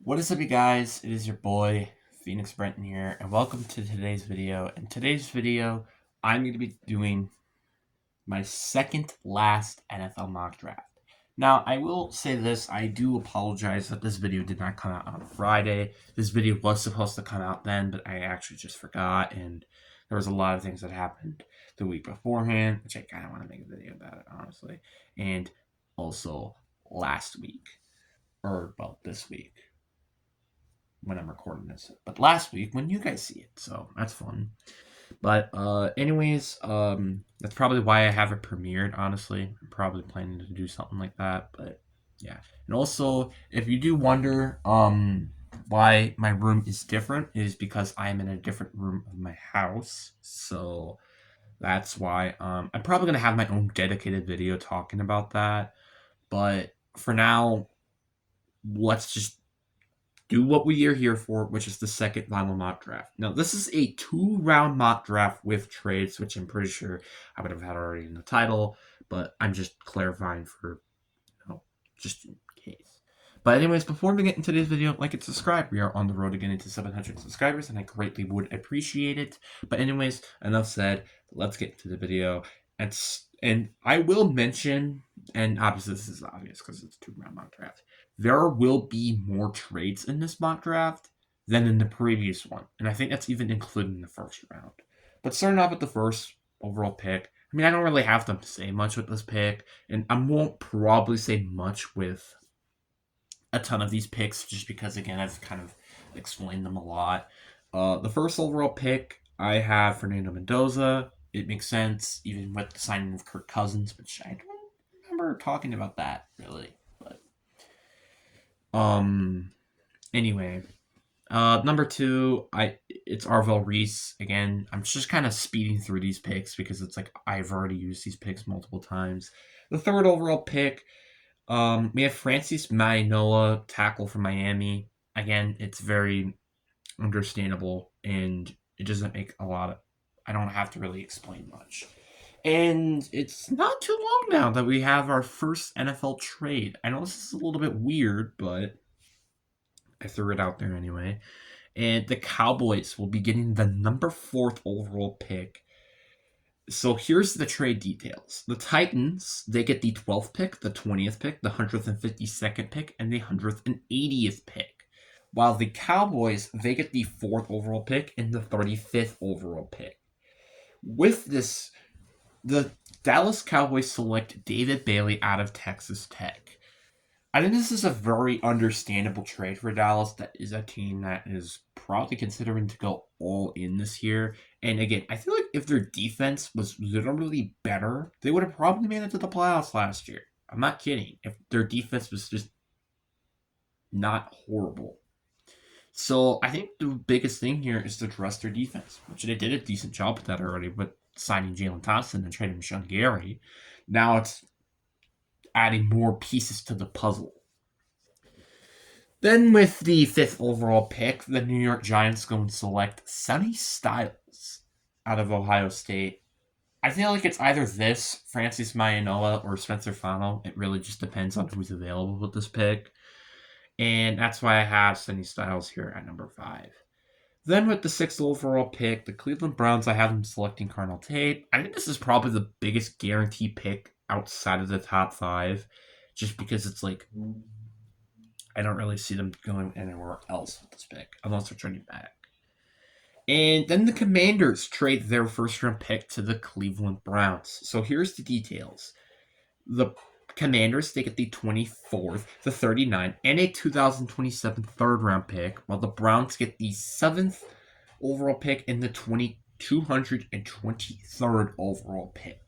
What is up, you guys? It is your boy, Phoenix Brenton here, and welcome to today's video. In today's video, I'm going to be doing my second last NFL mock draft. Now, I will say this, I do apologize that this video did not come out on Friday. This video was supposed to come out then, but I actually just forgot, and there was a lot of things that happened the week beforehand, which I kind of want to make a video about it, honestly, and also last week, or, well, this week when I'm recording this, but last week when you guys see it, so that's fun. But anyways, that's probably why I haven't premiered. Honestly, I'm probably planning to do something like that. But yeah, and also if you do wonder, why my room is different, is because I am in a different room of my house. So that's why. I'm probably gonna have my own dedicated video talking about that. But for now, let's just do what we are here for, which is the second final mock draft. Now, this is a 2-round mock draft with trades, which I'm pretty sure I would have had already in the title, but I'm just clarifying for, just in case. But anyways, before we get into today's video, like and subscribe. We are on the road to getting to 700 subscribers, and I greatly would appreciate it. But anyways, enough said. Let's get into the video. And I will mention, and obviously this is obvious because it's a 2-round mock draft, there will be more trades in this mock draft than in the previous one. And I think that's even including the first round. But starting off with the first overall pick, I mean, I don't really have to say much with this pick, and I won't probably say much with a ton of these picks just because, again, I've kind of explained them a lot. The first overall pick, I have Fernando Mendoza. It makes sense, even with the signing of Kirk Cousins, which I don't remember talking about that, really. But anyway, number 2, it's Arvell Reese. Again, I'm just kind of speeding through these picks because it's like I've already used these picks multiple times. The third overall pick, we have Francis Mainoa, tackle from Miami. Again, it's very understandable, and it doesn't make a lot of. I don't have to really explain much. And it's not too long now that we have our first NFL trade. I know this is a little bit weird, but I threw it out there anyway. And the Cowboys will be getting the number 4th overall pick. So here's the trade details. The Titans, they get the 12th pick, the 20th pick, the 152nd pick, and the 180th pick. While the Cowboys, they get the 4th overall pick and the 35th overall pick. With this, the Dallas Cowboys select David Bailey out of Texas Tech. I think this is a very understandable trade for Dallas. That is a team that is probably considering to go all in this year. And again, I feel like if their defense was literally better, they would have probably made it to the playoffs last year. I'm not kidding. If their defense was just not horrible. So I think the biggest thing here is to trust their defense, which they did a decent job with that already with signing Jalen Thompson and trading Sean Gary. Now it's adding more pieces to the puzzle. Then with the 5th overall pick, the New York Giants go and select Sonny Styles out of Ohio State. I feel like it's either this, Francis Mainoa, or Spencer Fano. It really just depends on who's available with this pick. And that's why I have Sonny Styles here at number 5. Then with the 6th overall pick, the Cleveland Browns, I have them selecting Carnell Tate. I think this is probably the biggest guarantee pick outside of the top 5, just because it's like, I don't really see them going anywhere else with this pick, unless they're trading back. And then the Commanders trade their first-round pick to the Cleveland Browns. So here's the details. The Commanders, they get the 24th, the 39th, and a 2027 third-round pick, while the Browns get the 7th overall pick and the 223rd overall pick.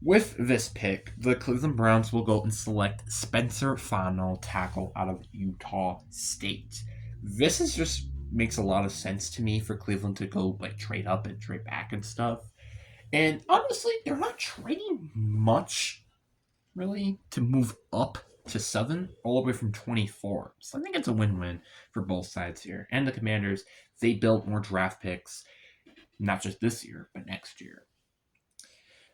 With this pick, the Cleveland Browns will go and select Spencer Fano, tackle out of Utah State. This is just makes a lot of sense to me for Cleveland to go like trade up and trade back and stuff. And honestly, they're not trading much really to move up to 7 all the way from 24. So I think it's a win-win for both sides here. And the Commanders, they built more draft picks, not just this year, but next year.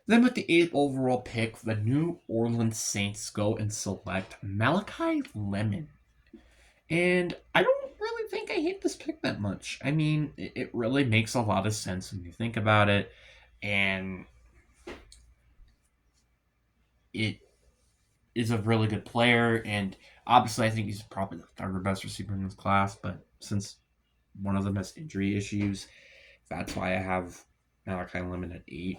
Then with the 8th overall pick, the New Orleans Saints go and select Malachi Lemon. And I don't really think I hate this pick that much. I mean, it really makes a lot of sense when you think about it. And it is a really good player. And obviously, I think he's probably the third best receiver in this class. But since one of them has injury issues, that's why I have Malachi Lemon at 8.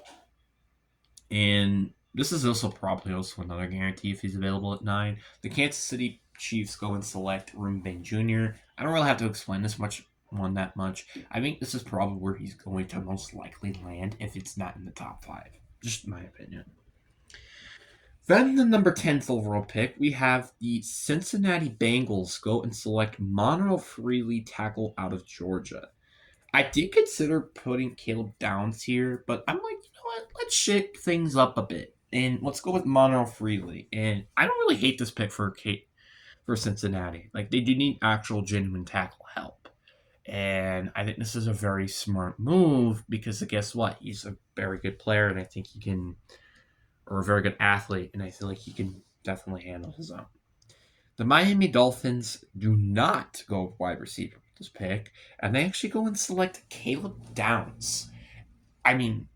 And this is probably also another guarantee if he's available at 9. The Kansas City Chiefs go and select Ruben Jr. I don't really have to explain this one that much. I think this is probably where he's going to most likely land if it's not in the top 5. Just my opinion. Then the number 10th overall pick, we have the Cincinnati Bengals go and select Monroe Freely, tackle out of Georgia. I did consider putting Caleb Downs here, but I'm like, you know what? Let's shake things up a bit and let's go with Monroe Freely. And I don't really hate this pick for Cincinnati. Like they do need actual genuine tackle help, and I think this is a very smart move because guess what? He's a very good player, and I think he can, or a very good athlete, and I feel like he can definitely handle his own. The Miami Dolphins do not go with wide receiver with this pick, and they actually go and select Caleb Downs. I mean,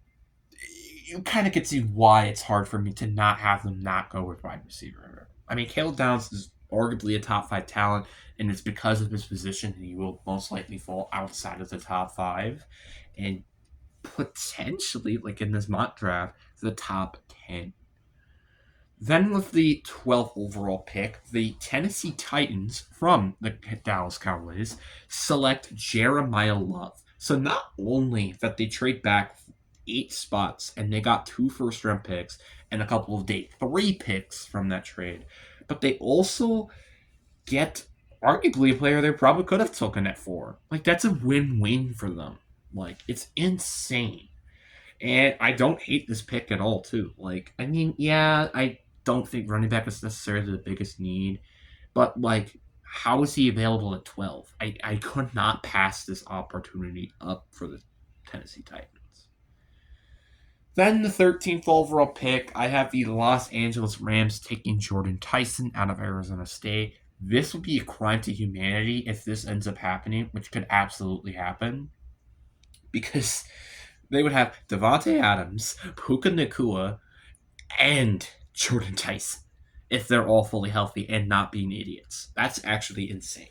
you kind of can see why it's hard for me to not have them not go with wide receiver. I mean, Caleb Downs is arguably a top 5 talent, and it's because of his position he will most likely fall outside of the top 5, and potentially, like in this mock draft, the top 10. Then with the 12th overall pick, the Tennessee Titans from the Dallas Cowboys select Jeremiah Love. So not only that they trade back 8 spots and they got 2 first-round picks and a couple of day 3 picks from that trade, but they also get arguably a player they probably could have taken at 4. Like that's a win-win for them. Like it's insane. And I don't hate this pick at all, too. Like, I mean, yeah, I don't think running back is necessarily the biggest need, but like, how is he available at 12? I could not pass this opportunity up for the Tennessee Titans. Then the 13th overall pick, I have the Los Angeles Rams taking Jordan Tyson out of Arizona State. This would be a crime to humanity if this ends up happening, which could absolutely happen, because they would have Devontae Adams, Puka Nacua, and Jordan Tyson if they're all fully healthy and not being idiots. That's actually insane.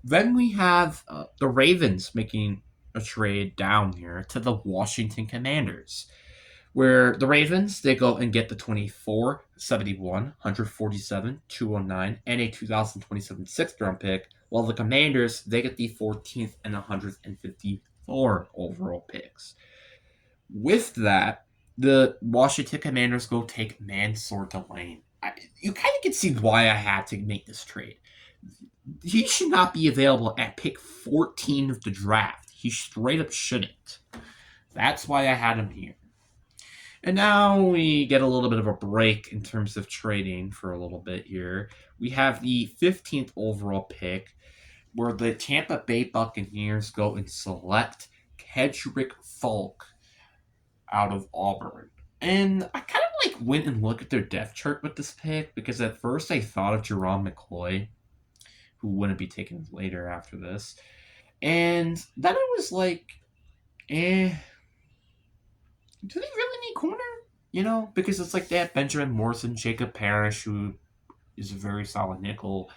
Then we have the Ravens making a trade down here to the Washington Commanders, where the Ravens, they go and get the 24, 71, 147, 209, and a 2027 sixth round pick, while the Commanders, they get the 14th and 154 overall picks. With that, the Washington Commanders go take Mansour Delane. You kind of can see why I had to make this trade. He should not be available at pick 14 of the draft. He straight up shouldn't. That's why I had him here. And now we get a little bit of a break in terms of trading for a little bit here. We have the 15th overall pick, where the Tampa Bay Buccaneers go and select Kedrick Falk out of Auburn. And I kind of like went and looked at their depth chart with this pick, because at first I thought of Jerron McCoy, who wouldn't be taken later after this. And then I was like, do they really need corner? You know, because it's like they have Benjamin Morrison, Jacob Parrish, who is a very solid nickel,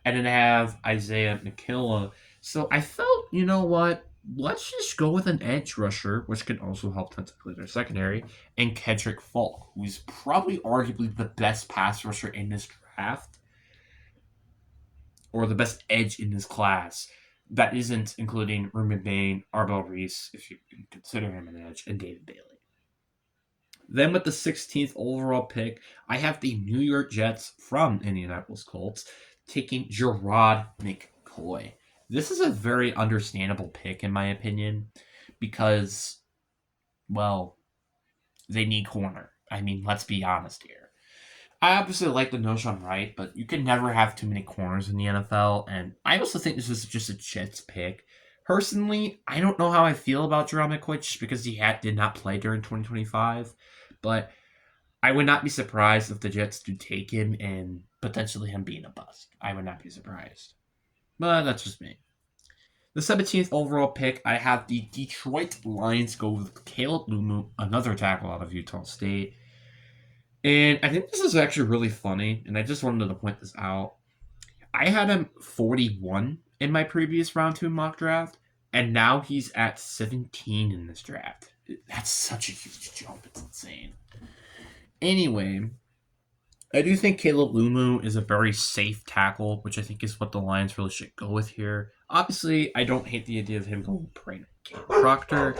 and then have Isaiah McKilla. So I felt, you know what? Let's just go with an edge rusher, which can also help technically their secondary, and Kedrick Falk, who's probably arguably the best pass rusher in this draft, or the best edge in this class. That isn't including Ruben Bain, Arbel Reese, if you can consider him an edge, and David Bailey. Then with the 16th overall pick, I have the New York Jets from Indianapolis Colts taking Gerard McCoy. This is a very understandable pick, in my opinion, because, well, they need corner. I mean, let's be honest here. I obviously like the Noshawn Wright, but you can never have too many corners in the NFL, and I also think this is just a Jets pick. Personally, I don't know how I feel about Gerard McCoy just because he did not play during 2025, but I would not be surprised if the Jets do take him, and potentially him being a bust. I would not be surprised. But that's just me. The 17th overall pick, I have the Detroit Lions go with Caleb Lumu, another tackle out of Utah State. And I think this is actually really funny, and I just wanted to point this out. I had him 41 in my previous round 2 mock draft, and now he's at 17 in this draft. That's such a huge jump. It's insane. Anyway, I do think Caleb Lumu is a very safe tackle, which I think is what the Lions really should go with here. Obviously, I don't hate the idea of him going Proctor,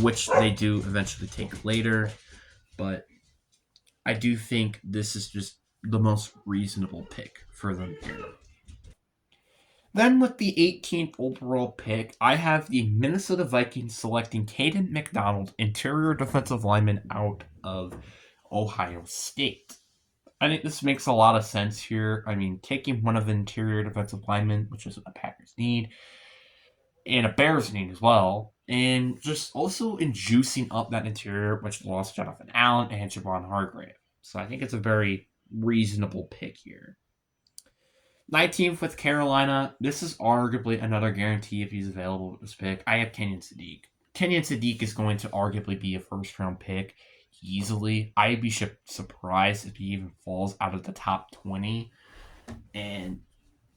which they do eventually take later, but I do think this is just the most reasonable pick for them here. Then with the 18th overall pick, I have the Minnesota Vikings selecting Caden McDonald, interior defensive lineman out of Ohio State. I think this makes a lot of sense here. I mean, taking one of the interior defensive linemen, which is what the Packers need, and a Bears need as well, and just also juicing up that interior, which lost Jonathan Allen and Javon Hargrave. So I think it's a very reasonable pick here. 19th with Carolina. This is arguably another guarantee if he's available with this pick. I have Kenyon Sadiq. Kenyon Sadiq is going to arguably be a first-round pick easily. I'd be surprised if he even falls out of the top 20. And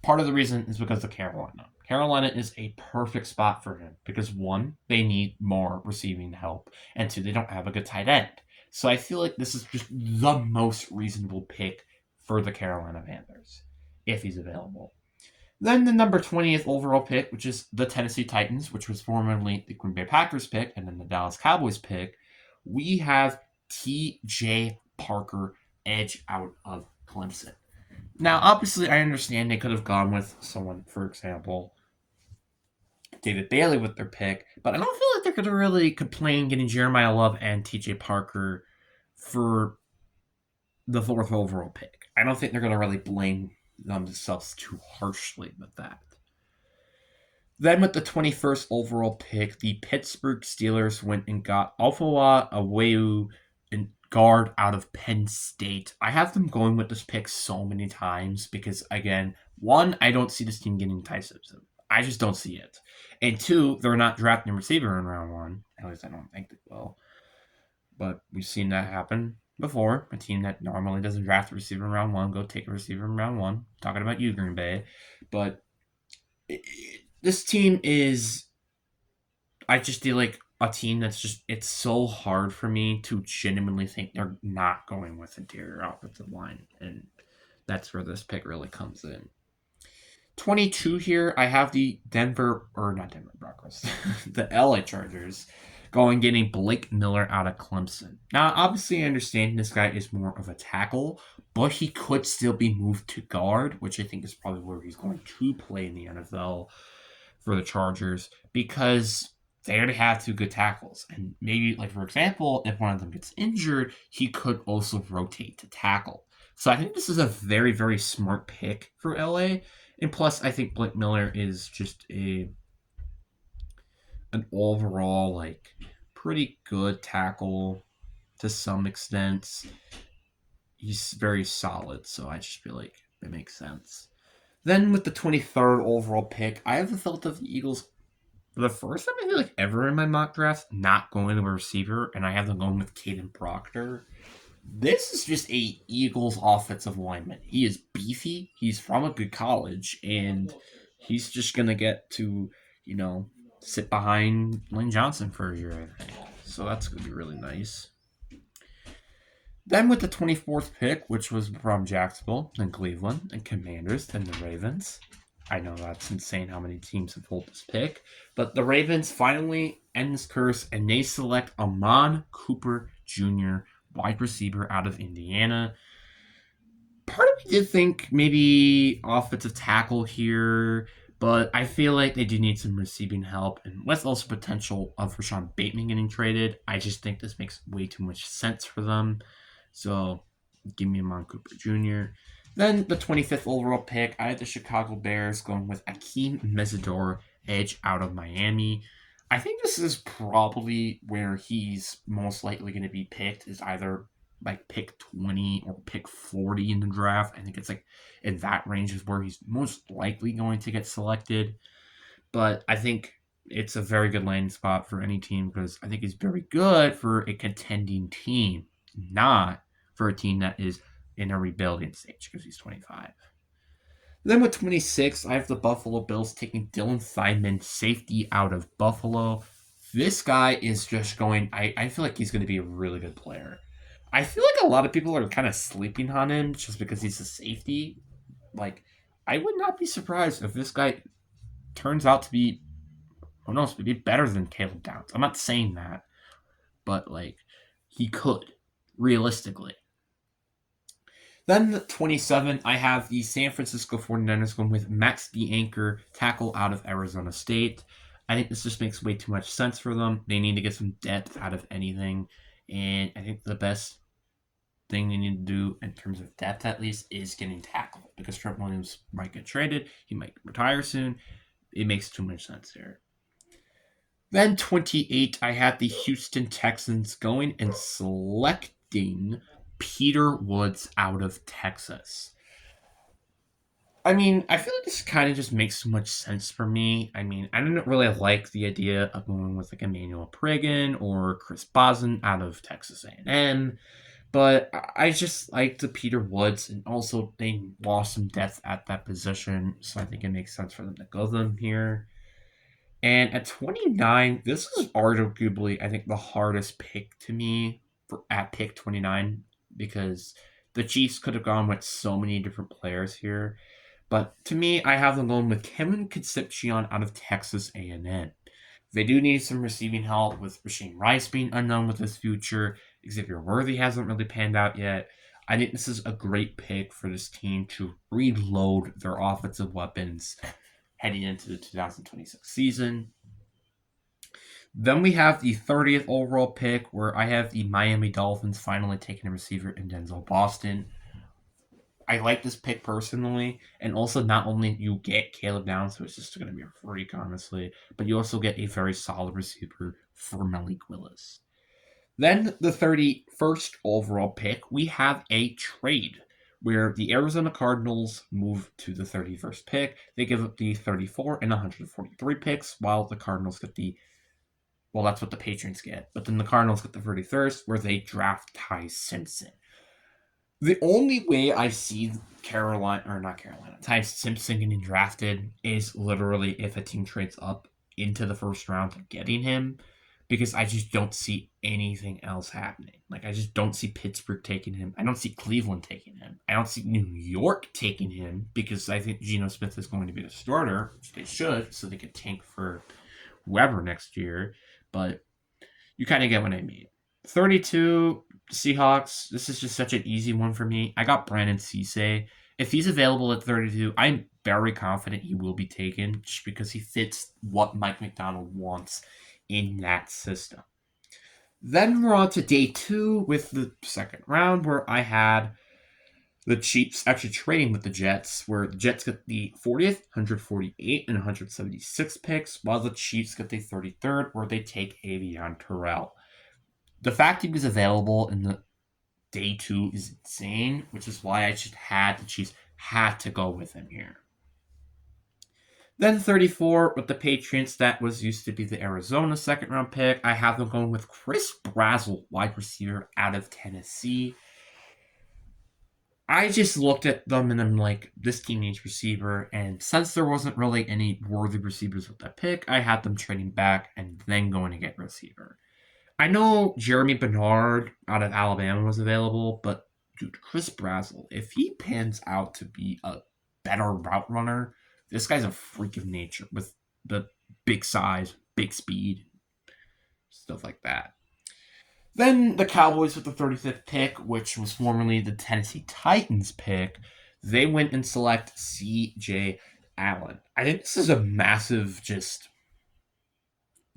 part of the reason is because of Carolina. Carolina is a perfect spot for him because, one, they need more receiving help, and two, they don't have a good tight end. So I feel like this is just the most reasonable pick for the Carolina Panthers if he's available. Then the number 20th overall pick, which is the Tennessee Titans, which was formerly the Green Bay Packers pick and then the Dallas Cowboys pick, we have T.J. Parker, edge out of Clemson. Now, obviously, I understand they could have gone with someone, for example, David Bailey with their pick, but I don't feel like they're going to really complain getting Jeremiah Love and T.J. Parker for the 4th overall pick. I don't think they're going to really blame themselves too harshly with that. Then with the 21st overall pick, the Pittsburgh Steelers went and got Alfawa Awewu, and guard out of Penn State. I have them going with this pick so many times because, again, one, I don't see this team getting Ty Simpson. I just don't see it. And two, they're not drafting a receiver in round 1. At least I don't think they will. But we've seen that happen before. A team that normally doesn't draft a receiver in round 1, go take a receiver in round 1. Talking about you, Green Bay. But this team is, I just feel like a team that's just, it's so hard for me to genuinely think they're not going with interior offensive line. And that's where this pick really comes in. 22 here, I have the Denver Broncos, the LA Chargers, getting Blake Miller out of Clemson. Now, obviously, I understand this guy is more of a tackle, but he could still be moved to guard, which I think is probably where he's going to play in the NFL for the Chargers, because they already have 2 good tackles. And maybe, like, for example, if one of them gets injured, he could also rotate to tackle. So I think this is a very, very smart pick for LA. And plus, I think Blake Miller is just an overall, like, pretty good tackle to some extent. He's very solid, so I just feel like it makes sense. Then with the 23rd overall pick, I have the Philadelphia Eagles, for the first time I feel like ever in my mock draft, not going to a receiver, and I have them going with Caden Proctor. This is just a Eagles offensive lineman. He is beefy. He's from a good college, and he's just going to get to, sit behind Lane Johnson for a year, I think. So that's going to be really nice. Then with the 24th pick, which was from Jacksonville, then Cleveland, and Commanders, then the Ravens. I know that's insane how many teams have pulled this pick. But the Ravens finally end this curse, and they select Amon Cooper Jr., wide receiver out of Indiana. Part of me did think maybe offensive tackle here, but I feel like they do need some receiving help, and with also potential of Rashawn Bateman getting traded, I just think this makes way too much sense for them. So give me Amon Cooper Jr. Then the 25th overall pick, I had the Chicago Bears going with Akeem Mesidor, edge out of Miami. I think this is probably where he's most likely going to be picked, is either like pick 20 or pick 40 in the draft. I think it's like in that range is where he's most likely going to get selected. But I think it's a very good landing spot for any team because I think he's very good for a contending team, not for a team that is in a rebuilding stage because he's 25. Then with 26, I have the Buffalo Bills taking Dylan Feynman, safety out of Buffalo. This guy is just going, I feel like he's going to be a really good player. I feel like a lot of people are kind of sleeping on him just because he's a safety. Like, I would not be surprised if this guy turns out to be, who knows, maybe better than Caleb Downs. I'm not saying that, but like, he could, realistically. Then the 27, I have the San Francisco 49ers going with Max the Anchor, tackle out of Arizona State. I think this just makes way too much sense for them. They need to get some depth out of anything. And I think the best thing they need to do in terms of depth, at least, is getting tackle. Because Trent Williams might get traded. He might retire soon. It makes too much sense here. Then 28, I had the Houston Texans going and selecting Peter Woods out of Texas. I mean, I feel like this kind of just makes so much sense for me. I mean, I didn't really like the idea of going with like Emmanuel Prigan or Chris Boston out of Texas A&M, but I just like the Peter Woods, and also they lost some depth at that position, so I think it makes sense for them to go them here. And at 29, this is arguably, I think, the hardest pick to me at pick 29 because the Chiefs could have gone with so many different players here. But to me, I have them going with Kevin Concepcion out of Texas A&M. They do need some receiving help with Rasheem Rice being unknown with his future. Xavier Worthy hasn't really panned out yet. I think this is a great pick for this team to reload their offensive weapons heading into the 2026 season. Then we have the 30th overall pick, where I have the Miami Dolphins finally taking a receiver in Denzel Boston. I like this pick personally, and also not only you get Caleb Downs, who is just going to be a freak, honestly, but you also get a very solid receiver for Malik Willis. Then the 31st overall pick, we have a trade where the Arizona Cardinals move to the 31st pick. They give up the 34 and 143 picks, while the Cardinals get that's what the Patriots get. But then the Cardinals get the 31st, where they draft Ty Simpson. The only way I see Ty Simpson getting drafted is literally if a team trades up into the first round getting him, because I just don't see anything else happening. Like, I just don't see Pittsburgh taking him. I don't see Cleveland taking him. I don't see New York taking him, because I think Geno Smith is going to be the starter, which they should, so they could tank for whoever next year. But you kind of get what I mean. 32, Seahawks. This is just such an easy one for me. I got Brandon Cisse. If he's available at 32, I'm very confident he will be taken, just because he fits what Mike McDonald wants in that system. Then we're on to day 2 with the second round, where I had the Chiefs actually trading with the Jets, where the Jets get the 40th, 148, and 176 picks, while the Chiefs get the 33rd, where they take Avion Terrell. The fact he was available in the day 2 is insane, which is why I just the Chiefs had to go with him here. Then 34 with the Patriots, that was used to be the Arizona second round pick. I have them going with Chris Brazzell, wide receiver out of Tennessee. I just looked at them and I'm like, this team needs receiver. And since there wasn't really any worthy receivers with that pick, I had them trading back and then going to get receiver. I know Jeremy Bernard out of Alabama was available, but dude, Chris Brazzell, if he pans out to be a better route runner, this guy's a freak of nature with the big size, big speed, stuff like that. Then the Cowboys with the 35th pick, which was formerly the Tennessee Titans pick, they went and select C.J. Allen. I think this is a massive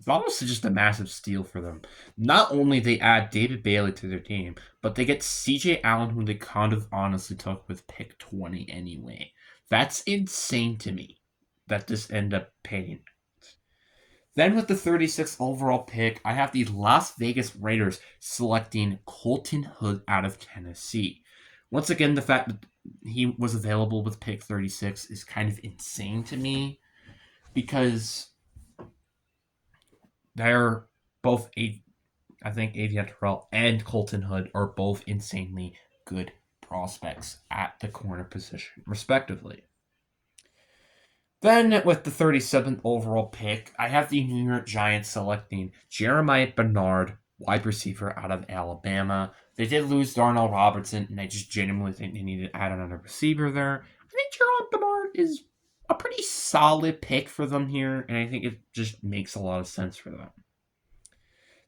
it's almost just a massive steal for them. Not only they add David Bailey to their team, but they get C.J. Allen, who they kind of honestly took with pick 20 anyway. That's insane to me that this ended up paying. Then with the 36th overall pick, I have the Las Vegas Raiders selecting Colton Hood out of Tennessee. Once again, the fact that he was available with pick 36 is kind of insane to me because they're both, I think Avian Terrell and Colton Hood are both insanely good prospects at the corner position, respectively. Then, with the 37th overall pick, I have the New York Giants selecting Jeremiah Bernard, wide receiver out of Alabama. They did lose Darnell Robertson, and I just genuinely think they need to add another receiver there. I think Jeremiah Bernard is a pretty solid pick for them here, and I think it just makes a lot of sense for them.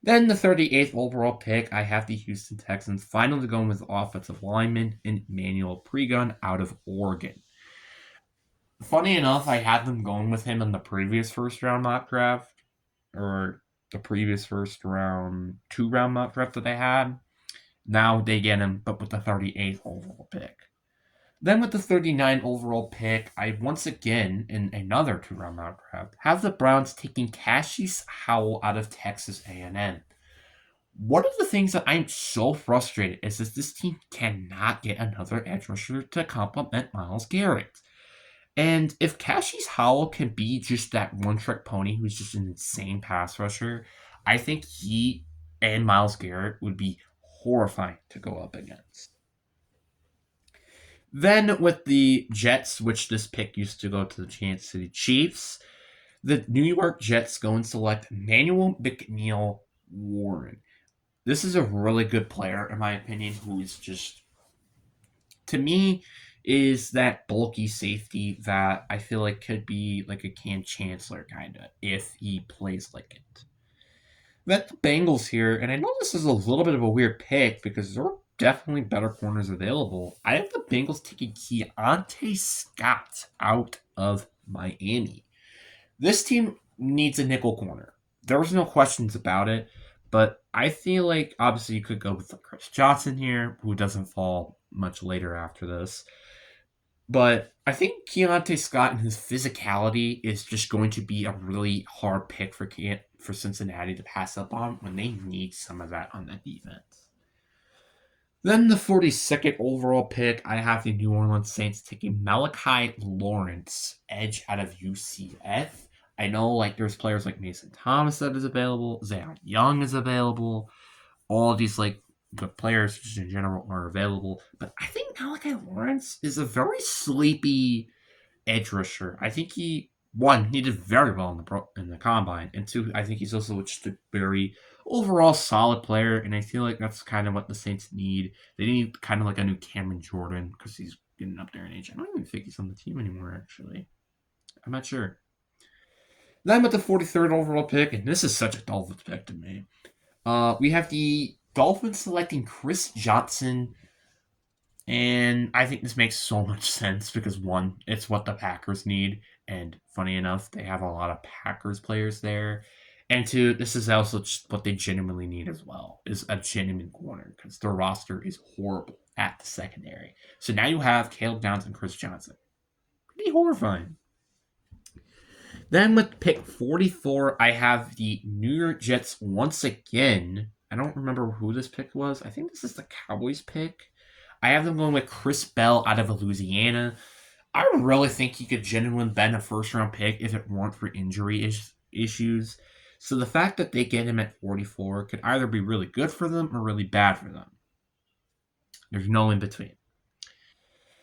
Then the 38th overall pick, I have the Houston Texans finally going with offensive lineman Emmanuel Pregun out of Oregon. Funny enough, I had them going with him in the previous first round mock draft, or the previous first round 2-round mock draft that I had. Now they get him, but with the 38th overall pick. Then with the 39th overall pick, I once again, in another 2-round mock draft, have the Browns taking Cassius Howell out of Texas A&M. One of the things that I'm so frustrated is that this team cannot get another edge rusher to complement Myles Garrett. And if Cassius Howell can be just that one-trick pony who's just an insane pass rusher, I think he and Myles Garrett would be horrifying to go up against. Then with the Jets, which this pick used to go to the Kansas City Chiefs, the New York Jets go and select Manuel McNeil Warren. This is a really good player, in my opinion, who is just, to me, is that bulky safety that I feel like could be like a Cam Chancellor kind of if he plays like it. Then the Bengals here, and I know this is a little bit of a weird pick because there are definitely better corners available. I have the Bengals taking Keontae Scott out of Miami. This team needs a nickel corner. There's no questions about it, but I feel like obviously you could go with Chris Johnson here, who doesn't fall much later after this. But I think Keontae Scott and his physicality is just going to be a really hard pick for Cincinnati to pass up on when they need some of that on that defense. Then the 42nd overall pick, I have the New Orleans Saints taking Malachi Lawrence, edge out of UCF. I know like there's players like Mason Thomas that is available, Zion Young is available, all these like good players just in general are available. But I think Malachi Lawrence is a very sleepy edge rusher. I think he did very well in the combine, and two, I think he's also just a very overall solid player. And I feel like that's kind of what the Saints need. They need kind of like a new Cameron Jordan because he's getting up there in age. I don't even think he's on the team anymore. Actually, I'm not sure. Then with the 43rd overall pick, and this is such a Dolphins pick to me, we have the Dolphins selecting Chris Johnson, and I think this makes so much sense because one, it's what the Packers need, and funny enough, they have a lot of Packers players there, and two, this is also just what they genuinely need as well, is a genuine corner because their roster is horrible at the secondary. So now you have Caleb Downs and Chris Johnson. Pretty horrifying. Then with pick 44, I have the New York Jets once again. I don't remember who this pick was. I think this is the Cowboys pick. I have them going with Chris Bell out of Louisiana. I really think he could genuinely been a first-round pick if it weren't for injury issues. So the fact that they get him at 44 could either be really good for them or really bad for them. There's no in between.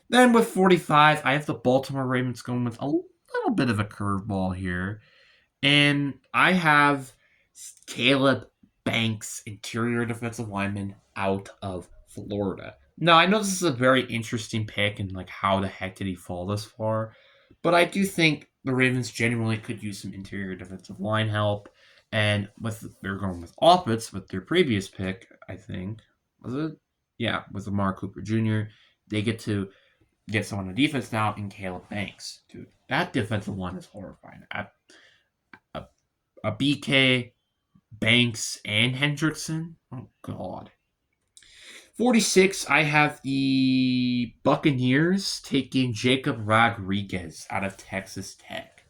Then with 45, I have the Baltimore Ravens going with a little bit of a curveball here. And I have Caleb Banks, interior defensive lineman, out of Florida. Now, I know this is a very interesting pick and like how the heck did he fall this far, but I do think the Ravens genuinely could use some interior defensive line help. And they're going with offense with their previous pick, I think. Was it? Yeah, with Amari Cooper Jr. They get to get someone on defense now in Caleb Banks. Dude, that defensive line is horrifying. A BK, Banks, and Hendrickson? Oh, God. 46, I have the Buccaneers taking Jacob Rodriguez out of Texas Tech.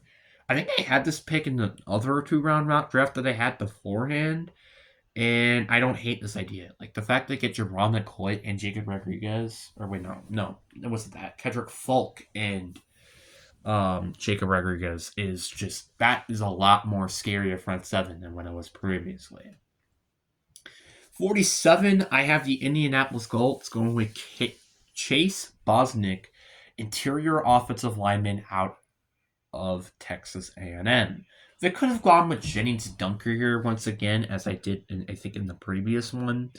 I think I had this pick in the other 2-round mock draft that I had beforehand, and I don't hate this idea. Like the fact they get Jerron McCoy and Jacob Rodriguez, or wait, no, it wasn't that. Kedrick Falk and Jacob Rodriguez is just that is a lot more scarier front seven than what it was previously. 47, I have the Indianapolis Colts going with Chase Bosnick, interior offensive lineman out of Texas A&M. They could have gone with Jennings Dunker here once again, as I did, I think, in the previous one.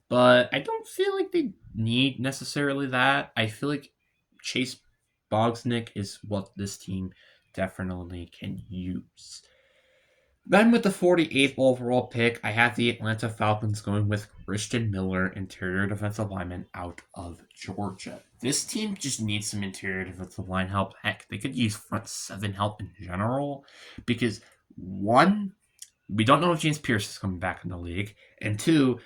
But I don't feel like they need necessarily that. I feel like Chase Bosnick is what this team definitely can use. Then with the 48th overall pick, I have the Atlanta Falcons going with Christian Miller, interior defensive lineman out of Georgia. This team just needs some interior defensive line help. Heck, they could use front seven help in general because, one, we don't know if James Pierce is coming back in the league, and two,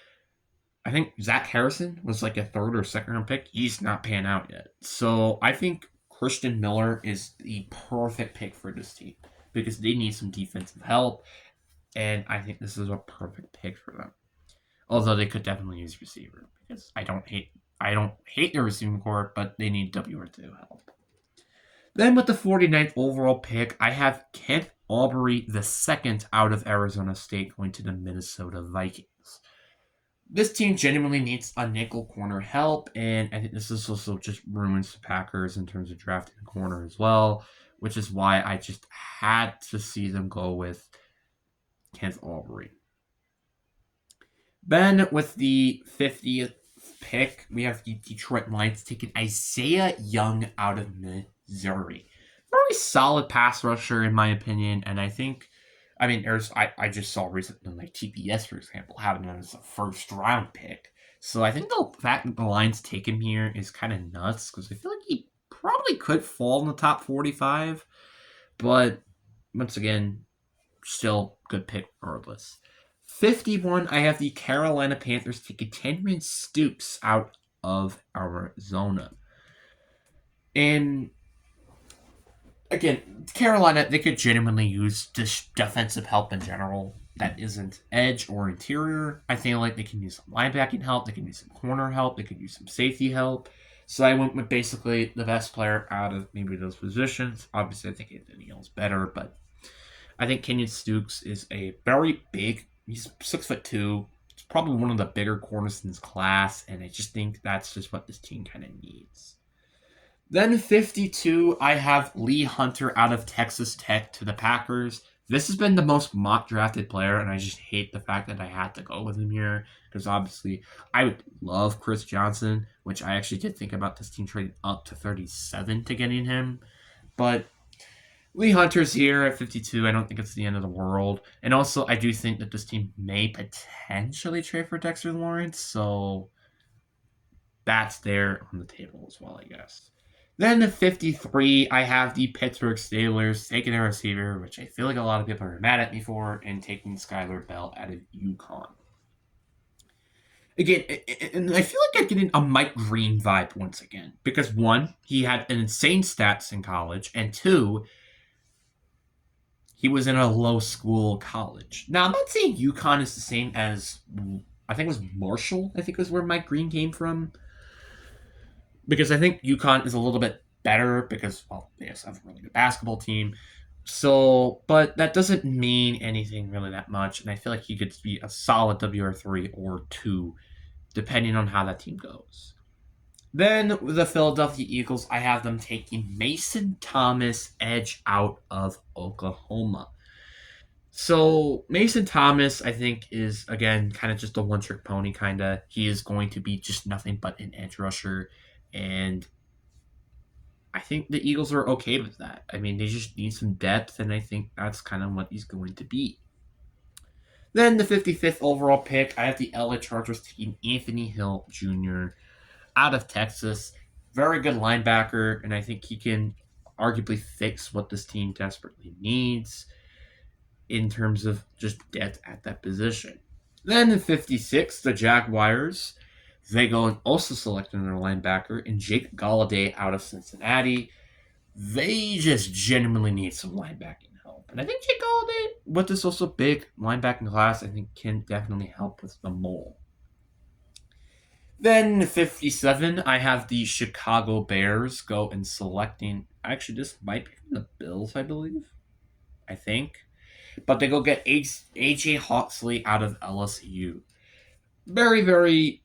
I think Zach Harrison was like a third or second round pick. He's not panning out yet. So I think Christian Miller is the perfect pick for this team because they need some defensive help, and I think this is a perfect pick for them. Although they could definitely use receiver because I don't hate their receiving core, but they need WR2 help. Then with the 49th overall pick, I have Kent Aubrey II out of Arizona State going to the Minnesota Vikings. This team genuinely needs a nickel corner help, and I think this is also just ruins the Packers in terms of drafting a corner as well, which is why I just had to see them go with Kent Aubrey. Then with the 50th pick, we have the Detroit Lions taking Isaiah Young out of Missouri. Very solid pass rusher in my opinion, and I think, I just saw recently like TPS, for example, having him as a first round pick. So I think the fact that the Lions take him here is kind of nuts because I feel like he probably could fall in the top 45, but once again, still good pick regardless. 51, I have the Carolina Panthers taking Tendrin Stooks out of Arizona. And again, Carolina, they could genuinely use just defensive help in general that isn't edge or interior. I feel like they can use some linebacking help, they can use some corner help, they could use some safety help. So I went with basically the best player out of maybe those positions. Obviously, I think Anthony Hill's better, but I think Kenyon Stooks is a very big, he's 6'2". It's probably one of the bigger corners in his class, and I just think that's just what this team kind of needs. Then 52, I have Lee Hunter out of Texas Tech to the Packers. This has been the most mock drafted player, and I just hate the fact that I had to go with him here because obviously I would love Chris Johnson, which I actually did think about this team trading up to 37 to getting him. But Lee Hunter's here at 52. I don't think it's the end of the world. And also, I do think that this team may potentially trade for Dexter Lawrence, so that's there on the table as well, I guess. Then the 53, I have the Pittsburgh Steelers taking a receiver, which I feel like a lot of people are mad at me for, and taking Skylar Bell out of UConn. Again, and I feel like I'm getting a Mike Green vibe once again. Because one, he had an insane stats in college, and two, he was in a low school college. Now, I'm not saying UConn is the same as, I think it was Marshall, I think was where Mike Green came from. Because I think UConn is a little bit better because, well, they just have a really good basketball team. So, but that doesn't mean anything really that much. And I feel like he could be a solid WR3 or 2, depending on how that team goes. Then the Philadelphia Eagles, I have them taking Mason Thomas, edge out of Oklahoma. So Mason Thomas, I think, is, again, kind of just a one-trick pony, kind of. He is going to be just nothing but an edge rusher. And I think the Eagles are okay with that. I mean, they just need some depth, and I think that's kind of what he's going to be. Then the 55th overall pick, I have the LA Chargers taking Anthony Hill Jr. out of Texas. Very good linebacker, and I think he can arguably fix what this team desperately needs in terms of just depth at that position. Then the 56, the Jaguars, they go and also select another linebacker in Jake Galladay out of Cincinnati. They just genuinely need some linebacking help. And I think Jake Galladay, with this also big linebacking class, I think can definitely help with the mole. Then 57, I have the Chicago Bears go and selecting. Actually, this might be from the Bills, I believe. I think. But they go get AJ Hawksley out of LSU. Very, very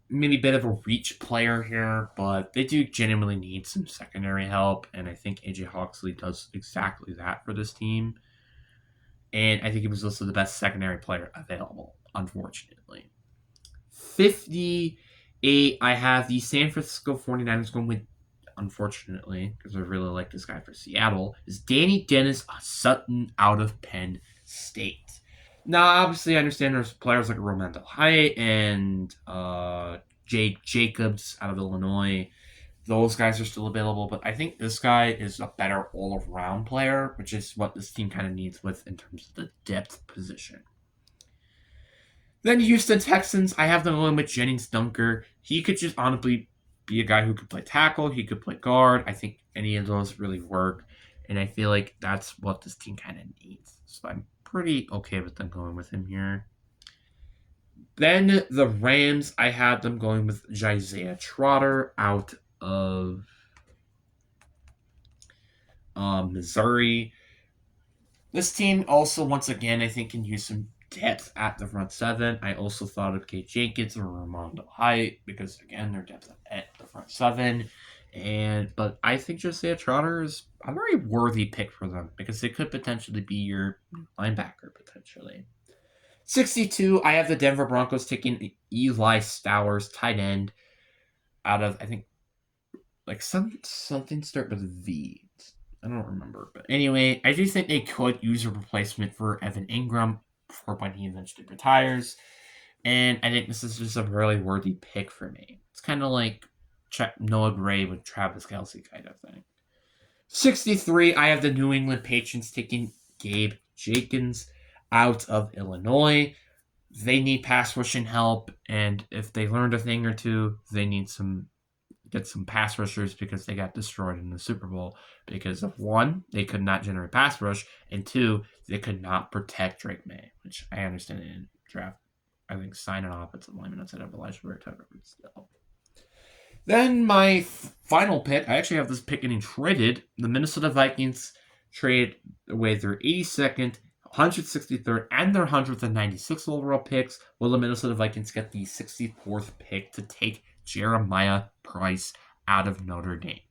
maybe a bit of a reach player here, but they do genuinely need some secondary help, and I think AJ Hawksley does exactly that for this team. And I think he was also the best secondary player available, unfortunately. 58, I have the San Francisco 49ers going with, unfortunately, because I really like this guy for Seattle, is Danny Dennis Sutton out of Penn State. Now, obviously, I understand there's players like Romando Hyatt and Jake Jacobs out of Illinois. Those guys are still available, but I think this guy is a better all-around player, which is what this team kind of needs with in terms of the depth position. Then Houston Texans, I have them going with Jennings Dunker. He could just honestly be a guy who could play tackle. He could play guard. I think any of those really work. And I feel like that's what this team kind of needs. So I'm pretty okay with them going with him here. Then the Rams, I had them going with Isaiah Trotter out of Missouri. This team also, once again, I think can use some depth at the front seven. I also thought of Kate Jenkins or Ramondo Hyatt because, again, their depth at the front seven. But I think Josiah Trotter is a very worthy pick for them because they could potentially be your linebacker potentially. 62, I have the Denver Broncos taking Eli Stowers, tight end, out of, I think, like something start with a V. I don't remember. But anyway, I do think they could use a replacement for Evan Ingram for when he eventually retires. And I think this is just a really worthy pick for me. It's kind of like Noah Gray with Travis Kelce kind of thing. 63, I have the New England Patriots taking Gabe Jenkins out of Illinois. They need pass rushing help, and if they learned a thing or two, they need get some pass rushers because they got destroyed in the Super Bowl because of one, they could not generate pass rush, and two, they could not protect Drake May, which I understand they didn't draft. I think sign an offensive lineman instead of Elijah Tucker, but still. Then my final pick, I actually have this pick getting traded. The Minnesota Vikings trade away their 82nd, 163rd, and their 196th overall picks. Will the Minnesota Vikings get the 64th pick to take Jeremiah Price out of Notre Dame?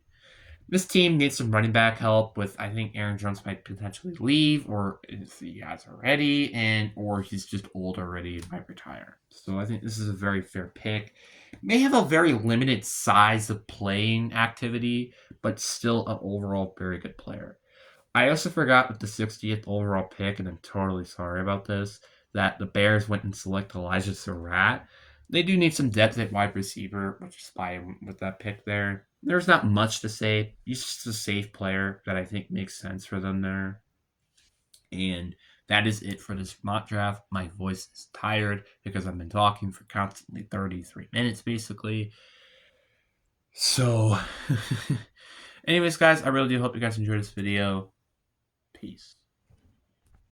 This team needs some running back help with, I think Aaron Jones might potentially leave, or if he has already, or he's just old already and might retire. So I think this is a very fair pick. May have a very limited size of playing activity, but still an overall very good player. I also forgot with the 60th overall pick, and I'm totally sorry about this, that the Bears went and select Elijah Surratt. They do need some depth at wide receiver, which is fine with that pick there. There's not much to say. He's just a safe player that I think makes sense for them there. And that is it for this mock draft. My voice is tired because I've been talking for constantly 33 minutes, basically. So, anyways, guys, I really do hope you guys enjoyed this video. Peace.